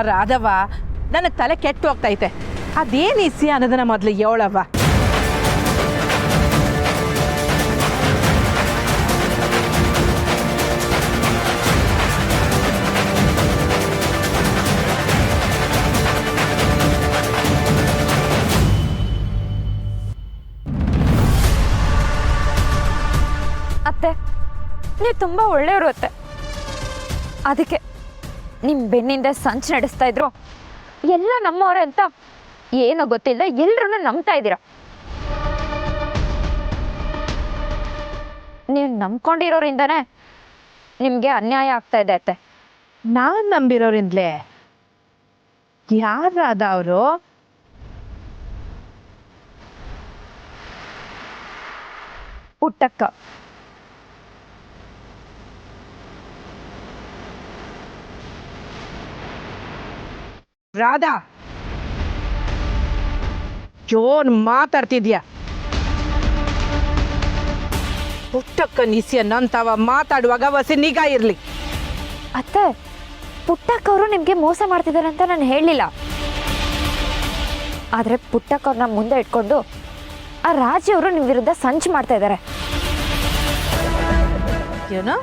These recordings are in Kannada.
ರಾಧವ, ನನಗೆ ತಲೆ ಕೆಟ್ಟು ಹೋಗ್ತೈತೆ. ಅದೇನು ಇಸಿ ಅನ್ನೋದನ್ನ ಮೊದಲು ಹೇಳವ್ವ. ಅತ್ತೆ, ನೀವು ತುಂಬ ಒಳ್ಳೆಯವರು ಅತ್ತೆ. ಅದಕ್ಕೆ ನಿಮ್ಮ ಬೆನ್ನಿಂದ ಸಂಚು ನಡೆಸ್ತಾ ಇದ್ರು. ಎಲ್ಲ ನಮ್ಮವರೇ ಅಂತ ಏನೋ ಗೊತ್ತಿಲ್ಲ, ಎಲ್ಲರೂ ನಂಬ್ತಾ ಇದ್ದೀರ. ನೀವು ನಂಬ್ಕೊಂಡಿರೋರಿಂದನೇ ನಿಮಗೆ ಅನ್ಯಾಯ ಆಗ್ತಾ ಇದೆ ಅತ್ತೆ. ನಾನು ನಂಬಿರೋರಿಂದಲೇ? ಯಾರಾದ ಅವರು? ಪುಟ್ಟಕ್ಕ. ರಾಧಾ, ಜೋನ್ ಮಾತಾಡ್ತಿದ್ಯಾ? ಪುಟ್ಟಕ್ಕ ನಿಸ್ಯ ನಂತವ ಮಾತಾಡುವಾಗ ವಸಿ ನಿಗಾ ಇರ್ಲಿ. ಅತ್ತೆ, ಪುಟ್ಟಕ್ಕವರು ನಿಮಗೆ ಮೋಸ ಮಾಡ್ತಿದ್ದಾರೆ ಅಂತ ನಾನು ಹೇಳಲಿಲ್ಲ. ಆದರೆ ಪುಟ್ಟಕ್ಕವ್ರನ್ನ ಮುಂದೆ ಇಟ್ಕೊಂಡು ಆ ರಾಜಿಯವರು ನಿಮ್ಮ ವಿರುದ್ಧ ಸಂಚು ಮಾಡ್ತಾ ಇದ್ದಾರೆ. ಏನು?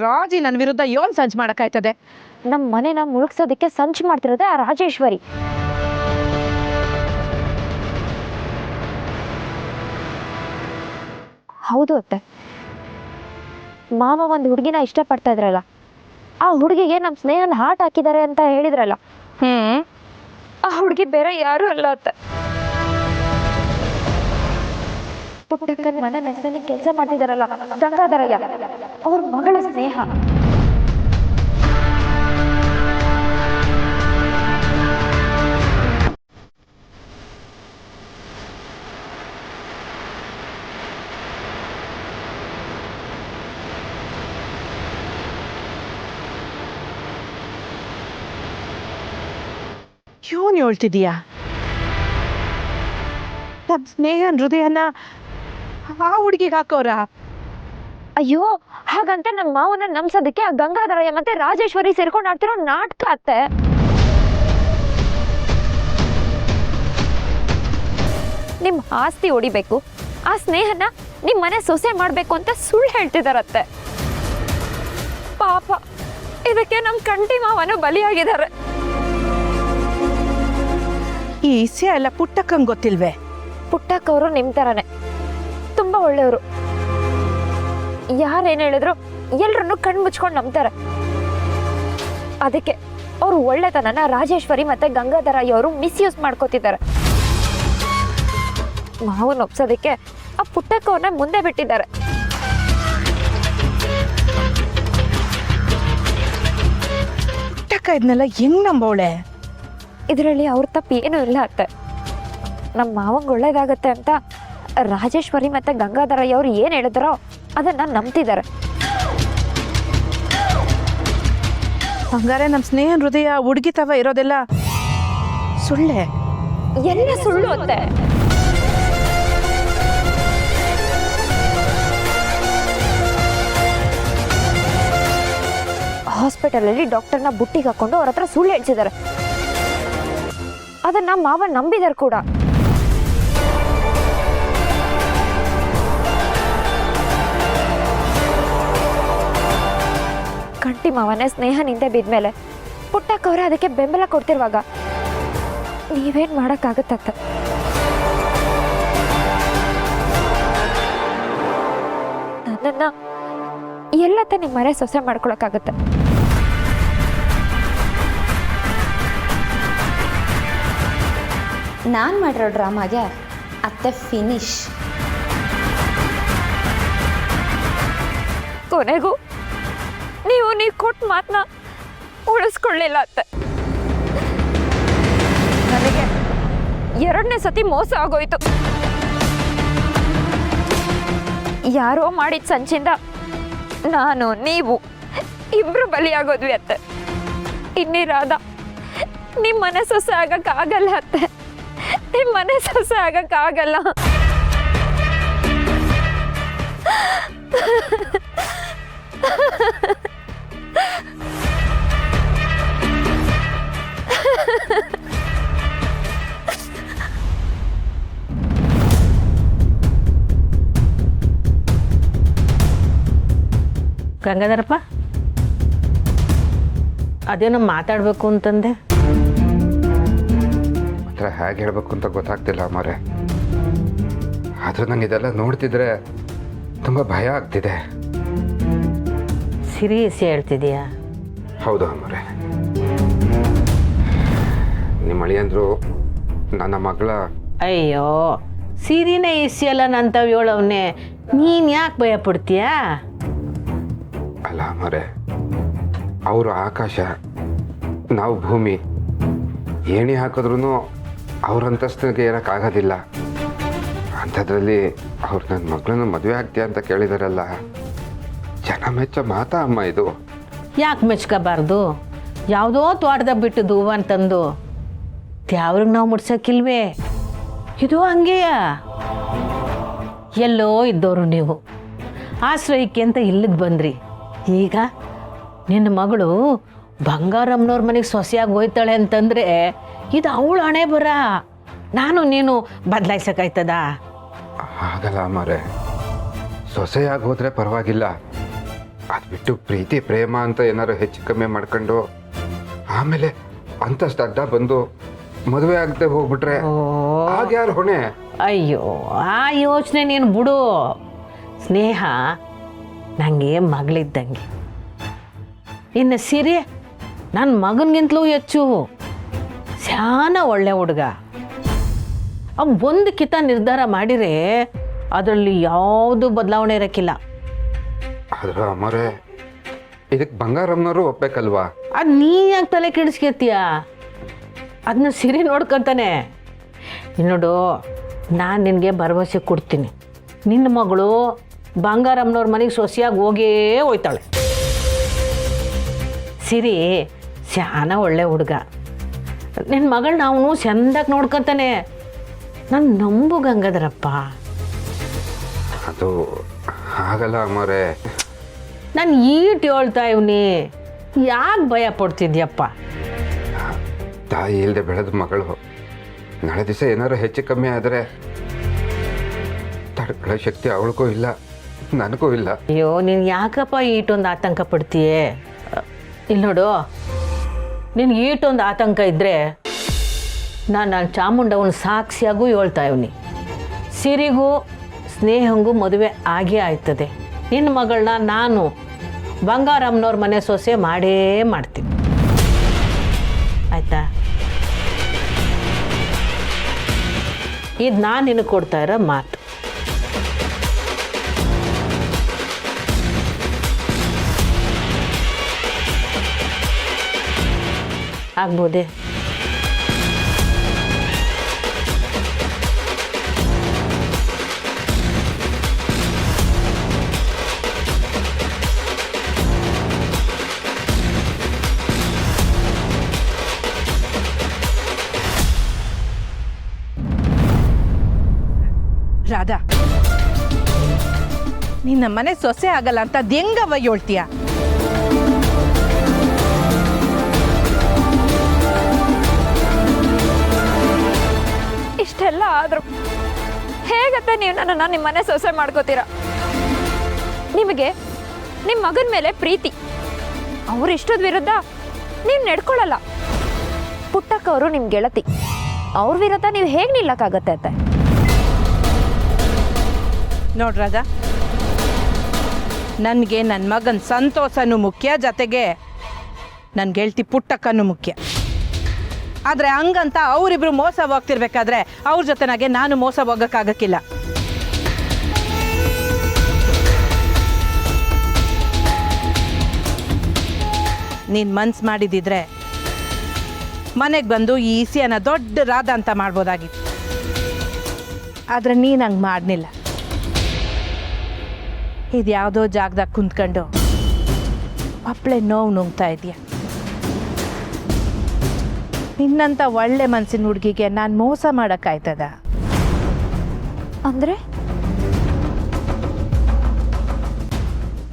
ರಾಜಿ ನನ್ನ ವಿರುದ್ಧ ಏನ್ ಸಂಚು ಮಾಡಕ್ಕಾಯ್ತದೆ? ನಮ್ಮ ಮನೆನ ಮುಳುಗ್ಸೋದಕ್ಕೆ ಸಂಚು ಮಾಡ್ತಿರೋದೆ ಆ ರಾಜೇಶ್ವರಿ. ಹೌದು ಅತ್ತೆ, ಮಾವ ಒಂದು ಹುಡುಗಿನ ಇಷ್ಟಪಡ್ತಾ ಇದ್ರಲ್ಲ, ಆ ಹುಡುಗಿಗೆ ನಮ್ಮ ಸ್ನೇಹನ ಹಾಟ್ ಹಾಕಿದ್ದಾರೆ ಅಂತ ಹೇಳಿದ್ರಲ್ಲ, ಆ ಹುಡುಗಿ ಬೇರೆ ಯಾರು ಅಲ್ಲ ಅತ್ತೆ. ಪುಟ್ಟಕ್ಕನ ಮನೆ ನೆಸದಲ್ಲಿ ಕೆಲಸ ಮಾಡ್ತಿದಾರಲ್ಲ ಗಂಗಾಧರಯ್ಯ, ಅವ್ರ ಮಗಳ ಸ್ನೇಹ. ಏನ್ ಹೇಳ್ತಿದೀಯಾ? ನಮ್ಮ ಸ್ನೇಹನ್ ಹೃದಯನ ಆ ಹುಡುಗಿಗೆ ಹಾಕೋರ? ಅಯ್ಯೋ, ಹಾಗಂತ ನಮ್ಮ ಮಾವನ ನಂಬ್ಸೋದಕ್ಕೆ ಆ ಗಂಗಾಧರಯ್ಯ ಮತ್ತೆ ರಾಜೇಶ್ವರಿ ಸೇರ್ಕೊಂಡು ಆಡ್ತಿರೋ ನಾಟಕ ಅತ್ತೆ. ನಿಮ್ ಆಸ್ತಿ ಹೊಡಿಬೇಕು, ಆ ಸ್ನೇಹನ ನಿಮ್ ಮನೆ ಸೊಸೆ ಮಾಡ್ಬೇಕು ಅಂತ ಸುಳ್ಳು ಹೇಳ್ತಿದಾರತ್ತೆ. ಪಾಪ, ಇದಕ್ಕೆ ನಮ್ ಕಂಟಿ ಮಾವನು ಬಲಿಯಾಗಿದ್ದಾರೆ. ಈ ಇಸ್ಯ ಎಲ್ಲ ಪುಟ್ಟಕ್ಕಂಗ್ ಗೊತ್ತಿಲ್ವೇ? ಪುಟ್ಟಕ್ಕವರು ನಿಮ್ ತರನೇ ತುಂಬಾ ಒಳ್ಳೆಯವರು. ಯಾರೇನು ಹೇಳಿದ್ರು ಎಲ್ರನ್ನು ಕಣ್ಣು ಮುಚ್ಕೊಂಡು ನಂಬ್ತಾರೆ. ಅದಕ್ಕೆ ಅವರು ಒಳ್ಳೆತನನ ರಾಜೇಶ್ವರಿ ಮತ್ತೆ ಗಂಗಾಧರಯ್ಯ ಅವರು ಮಿಸ್ಯೂಸ್ ಮಾಡ್ಕೋತಿದ್ದಾರೆ. ಮಾವನ್ ಒಪ್ಸೋದಕ್ಕೆ ಆ ಪುಟ್ಟಕ್ಕವ್ರನ್ನ ಮುಂದೆ ಬಿಟ್ಟಿದ್ದಾರೆ. ಪುಟ್ಟಕ್ಕ ಇದನ್ನೆಲ್ಲ ಹೆಂಗ್ ನಂಬೋಳೆ? ಇದರಲ್ಲಿ ಅವ್ರ ತಪ್ಪು ಏನೂ ಇಲ್ಲ ಅತ್ತೆ. ನಮ್ಮ ಮಾವಂಗೆ ಒಳ್ಳೇದಾಗತ್ತೆ ಅಂತ ರಾಜೇಶ್ವರಿ ಮತ್ತೆ ಗಂಗಾಧರಯ್ಯ ಅವ್ರು ಏನು ಹೇಳಿದ್ರೋ ಅದನ್ನ ನಂಬ್ತಿದ್ದಾರೆ. ಹಂಗಾರೆ ನಮ್ಮ ಸ್ನೇಹನ್ ಹೃದಯ ಹುಡುಗಿ ತವ ಇರೋದೆಲ್ಲ ಸುಳ್ಳೆ? ಎಲ್ಲ ಸುಳ್ಳು ಅತ್ತೆ. ಹಾಸ್ಪಿಟಲಲ್ಲಿ ಡಾಕ್ಟರ್ನ ಬುಟ್ಟಿಗೆ ಹಾಕೊಂಡು ಅವ್ರ ಹತ್ರ ಸುಳ್ಳು ಹೇಳ್ಸಿದ್ದಾರೆ. ಅದನ್ನ ಮಾವ ನಂಬಿದಾರೆ ಕೂಡ. ಕಂಟಿ ಮಾವನೇ ಸ್ನೇಹ ನಿಂದೆ ಬಿದ್ಮೇಲೆ ಪುಟ್ಟಕ್ಕವ್ರೆ ಅದಕ್ಕೆ ಬೆಂಬಲ ಕೊಡ್ತಿರುವಾಗ ನೀವೇನ್ ಮಾಡಕ್ಕಾಗತ್ತ? ನನ್ನನ್ನ ಎಲ್ಲತ್ತ ನಿಮ್ಮ ಮನೆ ಸೊಸೆ ಮಾಡ್ಕೊಳಕ್ಕಾಗತ್ತೆ. ನಾನು ಮಾಡಿರೋ ಡ್ರಾಮಾಗೆ ಅತ್ತೆ ಫಿನಿಶ್. ಕೊನೆಗೂ ನೀವು ಕೊಟ್ಟ ಮಾತನ್ನ ಉಳಿಸ್ಕೊಳ್ಳಿಲ್ಲ ಅತ್ತೆ. ನನಗೆ ಎರಡನೇ ಸತಿ ಮೋಸ ಆಗೋಯ್ತು. ಯಾರೋ ಮಾಡಿದ ಸಂಚಿಂದ ನಾನು ನೀವು ಇಬ್ರು ಬಲಿಯಾಗೋದ್ವಿ ಅತ್ತೆ. ಇನ್ನಿರಾದ ನಿಮ್ಮ ಮನೆ ಸೊಸೆ ಆಗಕ್ಕಾಗಲ್ಲ ಅತ್ತೆ. ನಿಮ್ಮ ಮನೆ ಸೊಸೆ ಆಗಕ್ಕಾಗಲ್ಲ. ಗಂಗಾಧರಪ್ಪ, ಅದೇನೋ ಮಾತಾಡಬೇಕು ಅಂತಂದೆ. ಹತ್ರ ಹೇಗೆ ಹೇಳಬೇಕು ಅಂತ ಗೊತ್ತಾಗ್ತಿಲ್ಲ ಅಮ್ಮರೆ. ಆದರೂ ನಂಗೆ ಇದೆಲ್ಲ ನೋಡ್ತಿದ್ರೆ ತುಂಬ ಭಯ ಆಗ್ತಿದೆ. ಸೀರಿಯಸ್ ಹೇಳ್ತಿದೀಯಾ? ಹೌದು ಅಮ್ಮರೆ. ನಿಮ್ಮ ಅಳಿಯಂದ್ರು ನನ್ನ ಮಗಳ. ಅಯ್ಯೋ, ಸೀರಿನೇ ಇಸಿಯಲ್ಲ ನಂತವ್ ಹೇಳವನ್ನೇ, ನೀನು ಯಾಕೆ ಭಯ ಪಡ್ತೀಯಾ? ಅಲ್ಲ ಅಮ್ಮರೆ, ಅವರು ಆಕಾಶ, ನಾವು ಭೂಮಿ. ಏಣಿ ಹಾಕಿದ್ರೂ ಅವ್ರ ಅಂತಸ್ತಿಗೆ ಏರೋಕ್ಕಾಗೋದಿಲ್ಲ. ಅಂಥದ್ರಲ್ಲಿ ಅವ್ರು ನನ್ನ ಮಗಳನ್ನ ಮದುವೆ ಆಗ್ತೀಯ ಅಂತ ಕೇಳಿದಾರಲ್ಲ, ಜನ ಮೆಚ್ಚ ಮಾತಾ ಅಮ್ಮ ಇದು. ಯಾಕೆ ಮೆಚ್ಕೋಬಾರ್ದು? ಯಾವುದೋ ತೋಟದಾಗ ಬಿಟ್ಟದು ಹೂವು ಅಂತಂದು ತ್ಯಾವ್ರಿಗೆ ನಾವು ಮುಡ್ಸೋಕ್ಕಿಲ್ವೇ? ಇದು ಹಂಗೆಯ. ಎಲ್ಲೋ ಇದ್ದವರು ನೀವು, ಆಶ್ರಯಕ್ಕೆ ಅಂತ ಇಲ್ಲಿಗೆ ಬಂದ್ರಿ. ಈಗ ನಿನ್ನ ಮಗಳು ಬಂಗಾರಮ್ಮನವ್ರ ಮನೆಗೆ ಸೊಸೆಯಾಗಿ ಹೋಯ್ತಾಳೆ ಅಂತಂದರೆ ಇದು ಅವಳು ಹಣೆ ಬರ. ನಾನು ನೀನು ಬದಲಾಯಿಸೋಕ್ಕಾಯ್ತದ? ಆಗಲ್ಲ ಅಮ್ಮರೆ. ಸೊಸೆಯಾಗಿ ಹೋದರೆ ಪರವಾಗಿಲ್ಲ, ಅದು ಬಿಟ್ಟು ಪ್ರೀತಿ ಪ್ರೇಮ ಅಂತ ಏನಾರು ಹೆಚ್ಚು ಕಮ್ಮಿ ಮಾಡ್ಕೊಂಡು ಆಮೇಲೆ ಅಂತಷ್ಟು ಅಡ್ಡ ಬಂದು ಮದುವೆ ಆಗದೆ ಹೋಗ್ಬಿಟ್ರೆ ಆಗ ಯಾರು ಹೊಣೆ? ಅಯ್ಯೋ, ಆ ಯೋಚನೆ ನೀನು ಬಿಡು. ಸ್ನೇಹ ನನಗೆ ಮಗಳಿದ್ದಂಗೆ. ಇನ್ನು ಸಿರಿ ನನ್ನ ಮಗನಿಗಿಂತಲೂ ಹೆಚ್ಚು ಶಾನ ಒಳ್ಳೆ ಹುಡುಗ. ಅವ್ ಒಂದು ಕಿತ ನಿರ್ಧಾರ ಮಾಡಿದರೆ ಅದರಲ್ಲಿ ಯಾವುದು ಬದಲಾವಣೆ ಇರೋಕ್ಕಿಲ್ಲ. ಆದ್ರೆ ಅಮ್ಮರೆ, ಇದಕ್ಕೆ ಬಂಗಾರಮ್ಮನವರು ಒಪ್ಬೇಕಲ್ವಾ? ಅದು ನೀ ಯಾಕೆ ತಲೆ ಕೆಡಿಸ್ಕೊತೀಯ? ಅದನ್ನ ಸಿರಿ ನೋಡ್ಕೊತಾನೆ. ನೋಡು, ನಾನು ನಿನಗೆ ಭರವಸೆ ಕೊಡ್ತೀನಿ, ನಿನ್ನ ಮಗಳು ಬಂಗಾರಮ್ಮನವ್ರ ಮನೆಗೆ ಸೊಸೆಯಾಗಿ ಹೋಗೇ ಹೋಯ್ತಾಳೆ. ಸಿರಿ ಶಾನ ಒಳ್ಳೆ ಹುಡುಗ. ನಿನ್ನ ಮಗಳನ್ನ ಅವನು ಚೆಂದಾಗಿ ನೋಡ್ಕೊತಾನೆ. ನಾನು ನಂಬು ಗಂಗಾಧರಪ್ಪ. ಅದು ಆಗಲ್ಲ ಅಮ್ಮರೆ. ನಾನು ಈಟ್ ಹೇಳ್ತಾ ಇವ್ನಿ, ಯಾಕೆ ಭಯ ಪಡ್ತಿದ್ಯಪ್ಪ? ತಾಯಿ ಇಲ್ಲದೆ ಬೆಳೆದ ಮಗಳು ನಾಳೆ ದಿವಸ ಏನಾದ್ರು ಹೆಚ್ಚು ಕಮ್ಮಿ ಆದರೆ ತಡ್ಕೊಳ್ಳೋ ಶಕ್ತಿ ಅವಳಿಗೂ ಇಲ್ಲ, ನನಗೂ ಇಲ್ಲ. ಅಯ್ಯೋ, ನೀನು ಯಾಕಪ್ಪ ಈಟೊಂದು ಆತಂಕ ಪಡ್ತೀಯೇ? ಇಲ್ಲಿ ನೋಡು, ನಿನ್ಗೆ ಈಟೊಂದು ಆತಂಕ ಇದ್ದರೆ ನಾನು ಚಾಮುಂಡವನ ಸಾಕ್ಷಿಯಾಗೂ ಹೇಳ್ತಾ ಇವ್ನಿ, ಸಿರಿಗೂ ಸ್ನೇಹಂಗೂ ಮದುವೆ ಆಗೇ ಆಯ್ತದೆ. ನಿನ್ನ ಮಗಳನ್ನ ನಾನು ಬಂಗಾರಮ್ಮನವ್ರ ಮನೆ ಸೊಸೆ ಮಾಡೇ ಮಾಡ್ತೀನಿ, ಆಯಿತಾ? ಇದು ನಾನು ನಿನಗೆ ಕೊಡ್ತಾ ಇರೋ ಮಾತು. ಆಗ್ಬೋದೇ? ರಾಧಾ, ನಿನ್ನ ಮನೆ ಸೊಸೆ ಆಗಲ್ಲ ಅಂತ ಹೆಂಗವ ಹೇಳ್ತೀಯ? ಇಷ್ಟೆಲ್ಲ ಆದರೂ ಹೇಗತ್ತೆ ನೀವು ನನ್ನನ್ನು ನಿಮ್ಮ ಮನೆ ಸೊಸೆ ಮಾಡ್ಕೋತೀರ? ನಿಮಗೆ ನಿಮ್ಮ ಮಗನ ಮೇಲೆ ಪ್ರೀತಿ, ಅವ್ರ ಇಷ್ಟದ ವಿರುದ್ಧ ನೀವು ನಡ್ಕೊಳ್ಳಲ್ಲ. ಪುಟ್ಟಕ್ಕವರು ನಿಮ್ಮ ಗೆಳತಿ, ಅವ್ರ ವಿರುದ್ಧ ನೀವು ಹೇಗೆ ನಿಲ್ಲಕ್ಕಾಗತ್ತೆ ಅತ್ತೆ? ನೋಡ್ರಾದ, ನನಗೆ ನನ್ನ ಮಗನ ಸಂತೋಷನೂ ಮುಖ್ಯ, ಜೊತೆಗೆ ನನ್ನ ಗೆಳತಿ ಪುಟ್ಟಕ್ಕನೂ ಮುಖ್ಯ. ಆದರೆ ಹಂಗಂತ ಅವರಿಬ್ರು ಮೋಸ ಹೋಗ್ತಿರ್ಬೇಕಾದ್ರೆ ಅವ್ರ ಜೊತೆನಾಗೆ ನಾನು ಮೋಸ ಹೋಗೋಕ್ಕಾಗಕ್ಕಿಲ್ಲ. ನೀನು ಮನ್ಸು ಮಾಡಿದಿದ್ರೆ ಮನೆಗೆ ಬಂದು ಈ ಈಸಿಯನ್ನ ದೊಡ್ಡ ರಾಧ ಅಂತ ಮಾಡ್ಬೋದಾಗಿತ್ತು. ಆದರೆ ನೀನು ಹಂಗೆ ಮಾಡಲಿಲ್ಲ. ಇದು ಯಾವುದೋ ಜಾಗದಾಗ ಕುಂತ್ಕೊಂಡು ಅಪ್ಪಳೆ ನೋವು ನುಂಗ್ತಾ ಇದೆಯಾ? ನಿನ್ನಂಥ ಒಳ್ಳೆ ಮನಸ್ಸಿನ ಹುಡುಗಿಗೆ ನಾನು ಮೋಸ ಮಾಡೋಕ್ಕಾಯ್ತದ? ಅಂದರೆ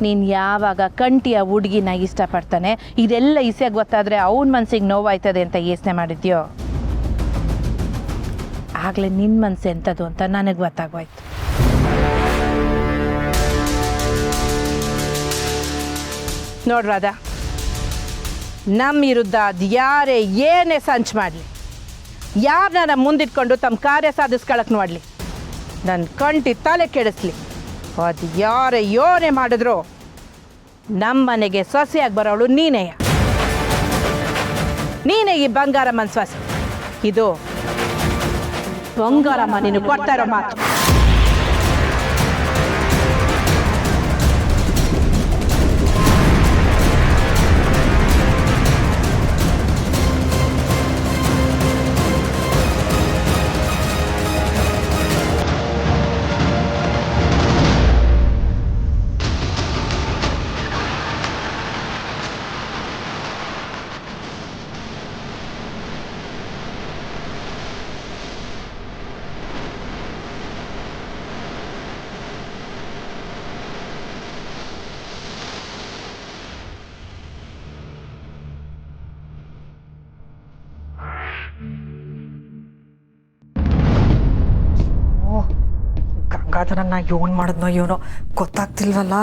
ನೀನು ಯಾವಾಗ ಕಂಟಿಯ ಹುಡುಗಿನ ಇಷ್ಟಪಡ್ತಾನೆ ಇದೆಲ್ಲ ಈಸಿಯಾಗಿ ಗೊತ್ತಾದರೆ ಅವನ ಮನಸ್ಸಿಗೆ ನೋವಾಯ್ತದೆ ಅಂತ ಯೋಚನೆ ಮಾಡಿದ್ಯೋ, ಆಗಲೇ ನಿನ್ನ ಮನಸ್ಸು ಎಂಥದ್ದು ಅಂತ ನನಗೆ ಗೊತ್ತಾಗೋಯ್ತು. ನೋಡ್ರಾದ, ನಮ್ಮ ವಿರುದ್ಧ ಅದು ಯಾರೇ ಏನೇ ಸಂಚು ಮಾಡಲಿ, ಯಾರನ್ನ ಮುಂದಿಟ್ಕೊಂಡು ತಮ್ಮ ಕಾರ್ಯ ಸಾಧಿಸ್ಕೊಳಕ್ಕೆ ನೋಡಲಿ, ನನ್ನ ಕಂಟಿ ತಲೆ ಕೆಡಿಸ್ಲಿ, ಅದು ಯಾರೇ ಯೋನೆ ಮಾಡಿದ್ರು ನಮ್ಮ ಮನೆಗೆ ಸೊಸೆಯಾಗಿ ಬರೋಳು ನೀನೇ ಈ ಬಂಗಾರಮ್ಮನ ಸೊಸೆ. ಇದು ಬಂಗಾರಮ್ಮ ನೀನು ಕೊಡ್ತಾ ಇರೋ ಮಾತು. ಗಂಗಾಧರನ್ನ ಏನ್ ಮಾಡಿದ್ನೋ ಏನೋ ಗೊತ್ತಾಗ್ತಿಲ್ವಲ್ಲ.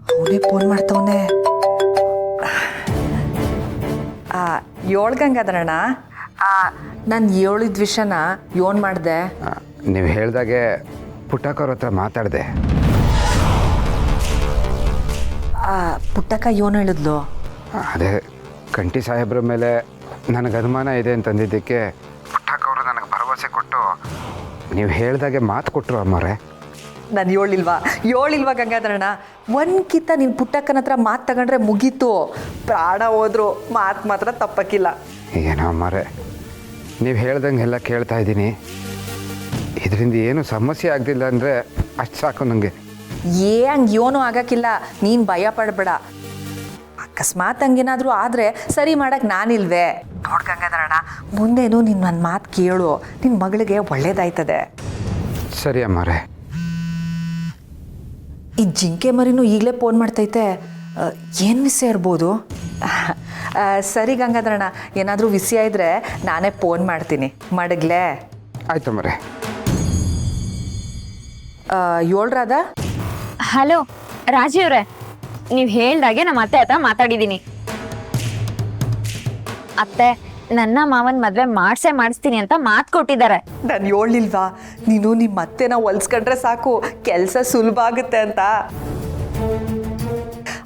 ಅವನೇ ಫೋನ್ ಮಾಡ್ತವನೆ. 7 ಗಂಗಾಧರಣ್ಣ, ನಾನು ಹೇಳಿದ ವಿಷಯನ ಯೋನ್ ಮಾಡಿದೆ. ನೀವು ಹೇಳ್ದಾಗೆ ಪುಟ್ಟಕ್ಕವ್ರ ಹತ್ರ ಮಾತಾಡಿದೆ. ಪುಟ್ಟಕ್ಕ ಯೋನ್ ಹೇಳಿದ್ಲು. ಅದೇ ಕಂಟಿ ಸಾಹೇಬ್ರ ಮೇಲೆ ನನಗೆ ಅನುಮಾನ ಇದೆ ಅಂತಂದಿದ್ದಕ್ಕೆ ಪುಟ್ಟಕ್ಕವರು ನನಗೆ ಭರವಸೆ ಕೊಟ್ಟು ನೀವು ಹೇಳ್ದಾಗೆ ಮಾತು ಕೊಟ್ಟರು ಅಮ್ಮವ್ರೆ. ನಾನು ಹೇಳಿಲ್ವಾ ಗಂಗಾಧರಣ್ಣ, ಒಂದ್ಕಿಂತ ನಿನ್ನ ಪುಟ್ಟಕ್ಕನ ಹತ್ರ ಮಾತು ತಗೊಂಡ್ರೆ ಮುಗೀತು, ಪ್ರಾಣ ಹೋದ್ರು ಮಾತು ಮಾತ್ರ ತಪ್ಪಕ್ಕಿಲ್ಲ. ಏನೋ ಅಮ್ಮವ್ರೆ, ನೀವು ಹೇಳ್ದಂಗೆಲ್ಲ ಕೇಳ್ತಾ ಇದ್ದೀನಿ. ಇದರಿಂದ ಏನು ಸಮಸ್ಯೆ ಆಗಲಿಲ್ಲ ಅಂದರೆ ಅಷ್ಟು ಸಾಕು ನನಗೆ. ಹಂಗೆ ಏನೂ ಆಗಕ್ಕಿಲ್ಲ, ನೀನು ಭಯ ಪಡಬೇಡ. ಅಕಸ್ಮಾತ್ ಹಂಗೇನಾದರೂ ಆದರೆ ಸರಿ ಮಾಡಕ್ಕೆ ನಾನಿಲ್ವೇ? ನೋಡ್ ಗಂಗಾಧರಣ್ಣ, ಮುಂದೇನು ನಿನ್ನ ನನ್ನ ಮಾತು ಕೇಳು, ನಿನ್ನ ಮಗಳಿಗೆ ಒಳ್ಳೇದಾಯ್ತದೆ. ಸರಿ ಅಮ್ಮವ್ರೆ. ಈ ಜಿಂಕೆ ಮರಿನೂ ಈಗಲೇ ಫೋನ್ ಮಾಡ್ತೈತೆ, ಏನು ವಿಷಯ ಇರ್ಬೋದು? ಸರಿ ಗಂಗಾಧರಣ್ಣ, ಏನಾದರೂ ವಿಷಯ ಇದ್ದರೆ ನಾನೇ ಫೋನ್ ಮಾಡ್ತೀನಿ, ಮಡಗ್ಲೇ? ಆಯ್ತು ಅಮ್ಮವ್ರೆ. 7 ರಾಧಾ. ಹಲೋ ರಾಜಿ ಅವ್ರೆ, ನೀವು ಹೇಳ್ದಾಗೆ ನಮ್ಮ ಅತ್ತೆ ಹತ್ರ ಮಾತಾಡಿದ್ದೀನಿ. ಅತ್ತೆ, ನನ್ನ ಮಾವನ್ ಮದ್ವೆ ಮಾಡಿಸ್ತೀನಿ ಅಂತ ಮಾತು ಕೊಟ್ಟಿದ್ದಾರೆ. ನಾನು ಹೇಳಿಲ್ವಾ, ನೀನು ನಿಮ್ಮ ಅತ್ತೆನ ಹೊಲ್ಸ್ಕೊಂಡ್ರೆ ಸಾಕು ಕೆಲಸ ಸುಲಭ ಆಗುತ್ತೆ ಅಂತ.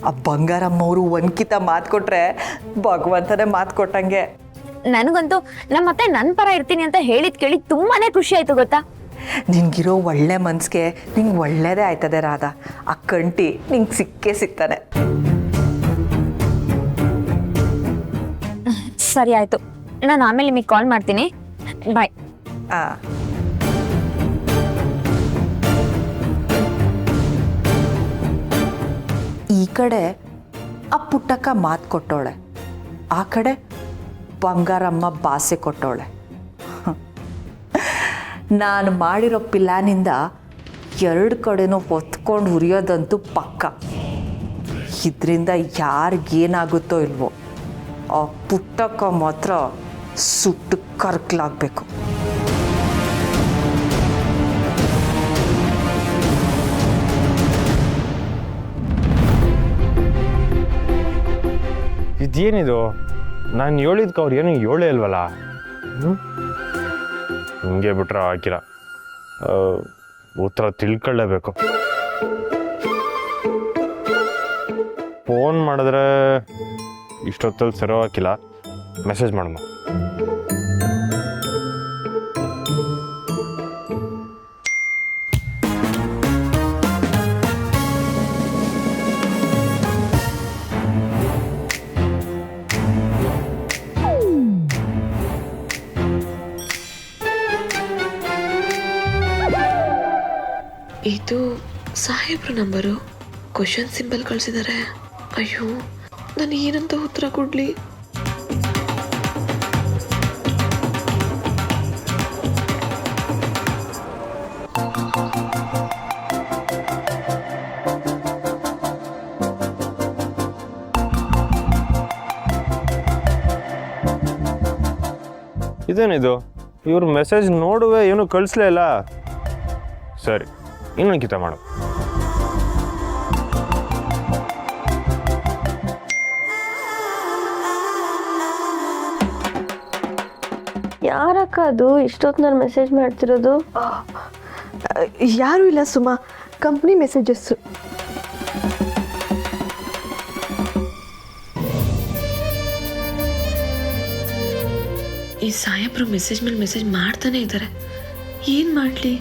ಆ ಬಂಗಾರಮ್ಮವರು ಒಂದ್ಕಿತ ಮಾತು ಕೊಟ್ರೆ ಭಗವಂತನೇ ಮಾತು ಕೊಟ್ಟಂಗೆ. ನನಗಂತೂ ನಮ್ಮ ಅತ್ತೆ ನನ್ನ ಪರ ಇರ್ತೀನಿ ಅಂತ ಹೇಳಿದ್ ಕೇಳಿ ತುಂಬಾನೇ ಖುಷಿ ಆಯ್ತು ಗೊತ್ತಾ. ನಿನ್ಗಿರೋ ಒಳ್ಳೆ ಮನ್ಸಿಗೆ ನಿಂಗೆ ಒಳ್ಳೇದೇ ಆಯ್ತದೆ ರಾಧಾ. ಆ ಕಂಟಿ ನಿಂಗೆ ಸಿಕ್ಕೇ ಸಿಗ್ತಾನೆ. ಸರಿ ಆಯ್ತು, ನಾನು ಆಮೇಲೆ ನಿಮಗೆ ಕಾಲ್ ಮಾಡ್ತೀನಿ. ಬಾಯ್. ಈ ಕಡೆ ಆ ಪುಟ್ಟಕ್ಕ ಮಾತು ಕೊಟ್ಟೋಳೆ, ಆ ಕಡೆ ಬಂಗಾರಮ್ಮ ಬಾಸೆ ಕೊಟ್ಟೋಳೆ. ನಾನು ಮಾಡಿರೋ ಪ್ಲಾನಿಂದ 2 ಕಡೆನೂ ಹೊತ್ಕೊಂಡು ಉರಿಯೋದಂತೂ ಪಕ್ಕ. ಇದರಿಂದ ಯಾರಿಗೇನಾಗುತ್ತೋ ಇಲ್ವೋ, ಆ ಪುಟ್ಟಕ್ಕ ಮಾತ್ರ ಸುಟ್ಟು ಕರ್ಕಲಾಗಬೇಕು. ಇದೇನಿದು? ನಾನು ಹೇಳಿದ್ಕೆ ಅವ್ರು ಏನು ಹೇಳೇ ಇಲ್ವಲ್ಲ. ಹಿಂಗೆ ಬಿಟ್ರೆ ಹಾಕಿಲ್ಲ, ಉತ್ತರ ತಿಳ್ಕೊಳ್ಳೇಬೇಕು. ಫೋನ್ ಮಾಡಿದ್ರೆ ಇಷ್ಟೊತ್ತಲ್ಲಿ ಸರೋ ಹಾಕಿಲ್ಲ, ಮೆಸೇಜ್ ಮಾಡೋಣ. ಇದು ಸಾಹೇಬ್ರ ನಂಬರು. ಕ್ವಶನ್ ಸಿಂಬಲ್ ಕಳಿಸಿದ್ದಾರೆ. ಅಯ್ಯೋ, ನಾನು ಏನಂತ ಉತ್ತರ ಕೊಡ್ಲಿ? ಇದೇನಿದು ಇವ್ರ ಮೆಸೇಜ್ ನೋಡುವೆ ಏನು ಕಳಿಸ್ಲೇ ಇಲ್ಲ. ಸರಿ, ಇನ್ನೊಂದು ಕಿತ ಮಾಡು. ಯಾರಕ್ಕ ಅದು ಇಷ್ಟೊತ್ತಿನಲ್ಲಿ ಮೆಸೇಜ್ ಮಾಡ್ತಿರೋದು? ಯಾರೂ ಇಲ್ಲ ಸುಮಾ, ಕಂಪ್ನಿ ಮೆಸೇಜಸ್ಸು. ಈ ಸಾಹೇಬ್ರು ಮೆಸೇಜ್ ಮೇಲೆ ಮೆಸೇಜ್ ಮಾಡ್ತಾನೆ ಇದ್ದಾರೆ. ಏನು ಮಾಡಲಿ?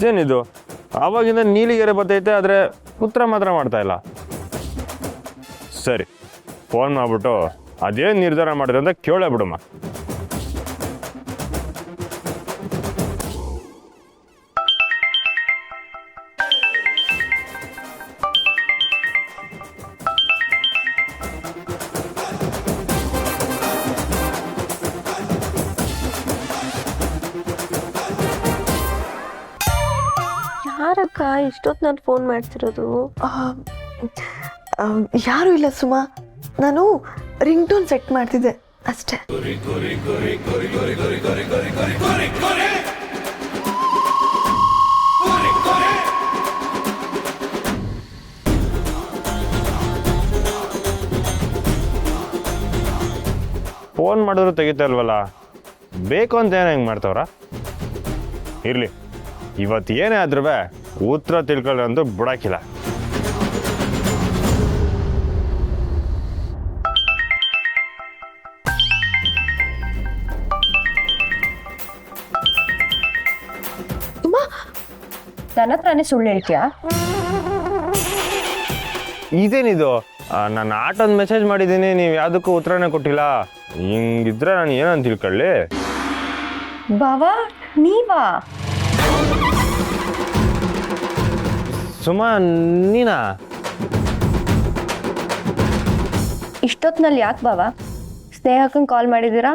ಏನಿದು ಆವಾಗಿಂದ ನೀಲಿಗೆರೆ ಬರ್ತೈತೆ, ಆದರೆ ಉತ್ತರ ಮಾತ್ರ ಮಾಡ್ತಾ ಇಲ್ಲ. ಸರಿ, ಫೋನ್ ಮಾಡ್ಬಿಟ್ಟು ಅದೇನು ನಿರ್ಧಾರ ಮಾಡಿದೆ ಅಂತ ಕೇಳೇ ಬಿಡಮ್ಮ. ಯಾರಕ್ಕ ಇಷ್ಟೊತ್ತಿನಲ್ಲಿ ಫೋನ್ ಮಾಡ್ತಿರೋದು? ಯಾರೂ ಇಲ್ಲ ಸುಮಾ, ನಾನು ರಿಂಗ್ ಟೋನ್ ಸೆಟ್ ಮಾಡ್ತಿದ್ದೆ ಅಷ್ಟೇ. ಫೋನ್ ಮಾಡಿದ್ರು ತೆಗಿತಾ ಇಲ್ವಲ್ಲ, ಬೇಕು ಅಂತ ಏನೋ ಹೆಂಗೆ ಮಾಡ್ತಾವ್ರ? ಇರಲಿ, ಇವತ್ತು ಏನೇ ಆದ್ರೂ ಉತ್ತರ ತಿಳ್ಕೊಳ್ಳಿ ಅಂತೂ ಬಿಡಾಕಿಲ್ಲ. ನನ್ನ ಹತ್ರನೇ ಸುಳ್ಳು ಹೇಳ್ತೀಯಾ? ಇದೇನಿದು, ನಾನು ಆಟೋದು ಮೆಸೇಜ್ ಮಾಡಿದ್ದೀನಿ, ನೀವು ಯಾವುದಕ್ಕೂ ಉತ್ತರನೇ ಕೊಟ್ಟಿಲ್ಲ. ಹಿಂಗಿದ್ರೆ ನಾನು ಏನಂತ ತಿಳ್ಕೊಳ್ಳಿ? ಬಾವಾ, ನೀವಾ? ಸುಮಾ, ನೀನಾ? ಇಷ್ಟೊತ್ತಿನಲ್ಲಿ ಯಾಕೆ ಬಾವಾ ಸ್ನೇಹಕ್ಕಂಗೆ ಕಾಲ್ ಮಾಡಿದ್ದೀರಾ?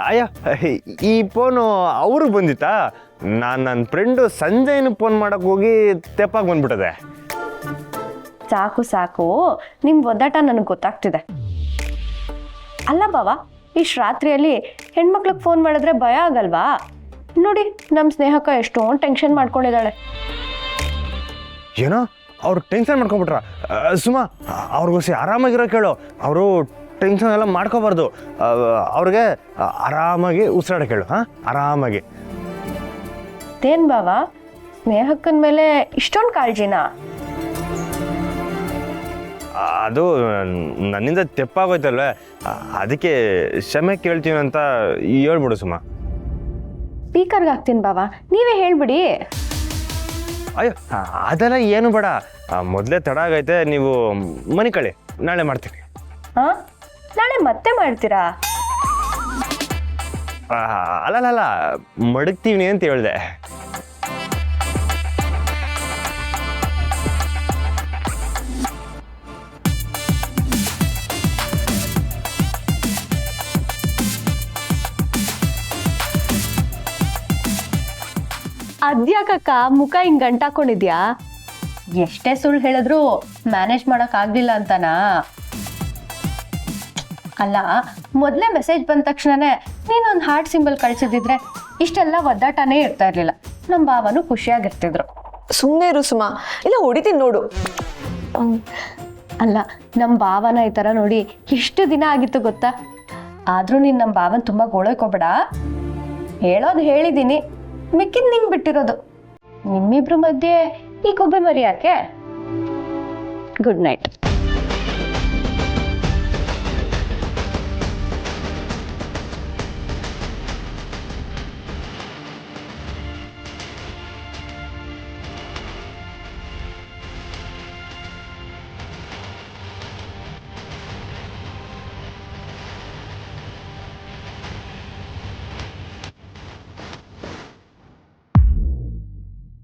ಅಯ್ಯ, ಈ ಫೋನು ಅವ್ರಿಗೆ ಬಂದಿತ್ತಾ? ನಾನು ನನ್ನ ಫ್ರೆಂಡು ಸಂಜಯ್ನ ಫೋನ್ ಮಾಡೋಕೆ ಹೋಗಿ ತೆಪ್ಪಾಗಿ ಬಂದ್ಬಿಟ್ಟದೆ. ಸಾಕು ಸಾಕು, ನಿಮ್ಮ ಒದ್ದಾಟ ನನಗೆ ಗೊತ್ತಾಗ್ತಿದೆ. ಅಲ್ಲ ಬಾವಾ, ಇಷ್ಟು ರಾತ್ರಿಯಲ್ಲಿ ಹೆಣ್ಮಕ್ಳಿಗೆ ಫೋನ್ ಮಾಡಿದ್ರೆ ಭಯ ಆಗಲ್ವಾ? ನೋಡಿ, ನಮ್ಮ ಸ್ನೇಹಕ್ಕ ಎಷ್ಟೊಂದು ಟೆನ್ಷನ್ ಮಾಡ್ಕೊಂಡಿದ್ದಾಳೆ. ಏನೋ ಅವ್ರು ಟೆನ್ಷನ್ ಮಾಡ್ಕೊಂಬಿಟ್ರ? ಸುಮಾ, ಅವ್ರಿಗೋಸಿ ಆರಾಮಾಗಿರೋ ಕೇಳು. ಅವರು ಟೆನ್ಷನ್ ಎಲ್ಲ ಮಾಡ್ಕೋಬಾರ್ದು. ಅವ್ರಿಗೆ ಆರಾಮಾಗಿ ಉಸಿರಾಡ ಕೇಳು. ಹಾಂ, ಆರಾಮಾಗಿ. ಏನ್ ಬಾವಾ, ಸ್ನೇಹಕ್ಕನ ಮೇಲೆ ಇಷ್ಟೊಂದು ಕಾಳಜಿನಾ? ಅದು ನನ್ನಿಂದ ತೆಪ್ಪಾಗೋಯ್ತಲ್ವೇ, ಅದಕ್ಕೆ ಕ್ಷಮೆ ಕೇಳ್ತೀವಿ ಅಂತ ಹೇಳ್ಬಿಡು ಸುಮಾ. ಸ್ಪೀಕರ್ಗೆ ಹಾಕ್ತೀನಿ ಬಾವಾ, ನೀವೇ ಹೇಳ್ಬಿಡಿ. ಅಯ್ಯೋ, ಅದೆಲ್ಲ ಏನು ಬೇಡ. ಮೊದಲೇ ತಡ ಆಗೈತೆ, ನೀವು ಮನೆ ಕಳಿ, ನಾಳೆ ಮಾಡ್ತೀನಿ. ಹಾಂ, ನಾಳೆ ಮತ್ತೆ ಮಾಡ್ತೀರಾ? ಅಲ್ಲಲ್ಲ, ಮಡಗ್ತೀವಿ ಅಂತ ಹೇಳ್ದೆ. ಅದ್ಯಾಕಕ್ಕ ಮುಖ ಹಿಂಗ್ ಗಂಟಾಕೊಂಡಿದ್ಯಾ? ಎಷ್ಟೇ ಸುಳ್ಳು ಹೇಳಿದ್ರು ಮ್ಯಾನೇಜ್ ಮಾಡಕ್ ಆಗ್ಲಿಲ್ಲ ಅಂತನಾ? ಅಲ್ಲ, ಮೊದಲೇ ಮೆಸೇಜ್ ಬಂದ ತಕ್ಷಣನೇ ನೀನೊಂದು ಹಾರ್ಟ್ ಸಿಂಬಲ್ ಕಳ್ಸಿದ್ರೆ ಇಷ್ಟೆಲ್ಲ ಒದ್ದಾಟನೇ ಇರ್ತಾ ಇರ್ಲಿಲ್ಲ. ನಮ್ಮ ಭಾವನು ಖುಷಿಯಾಗಿರ್ತಿದ್ರು. ಸುಮ್ಮನೆ ಇರು ಸುಮಾ, ಇಲ್ಲ ಹೊಡಿತೀನಿ ನೋಡು. ಅಲ್ಲ, ನಮ್ಮ ಭಾವನ ಈ ಥರ ನೋಡಿ ಎಷ್ಟು ದಿನ ಆಗಿತ್ತು ಗೊತ್ತಾ? ಆದರೂ ನೀನು ನಮ್ಮ ಭಾವನ ತುಂಬ ಗೋಳೈಕೋಬೇಡ. ಹೇಳೋದು ಹೇಳಿದ್ದೀನಿ, ಮಿಕ್ಕಿದ್ ನಿಂಗೆ ಬಿಟ್ಟಿರೋದು. ನಿಮ್ಮಿಬ್ರ ಮಧ್ಯೆ ಈ ಕೊಬ್ಬೆ ಮರಿ ಯಾಕೆ? Good night.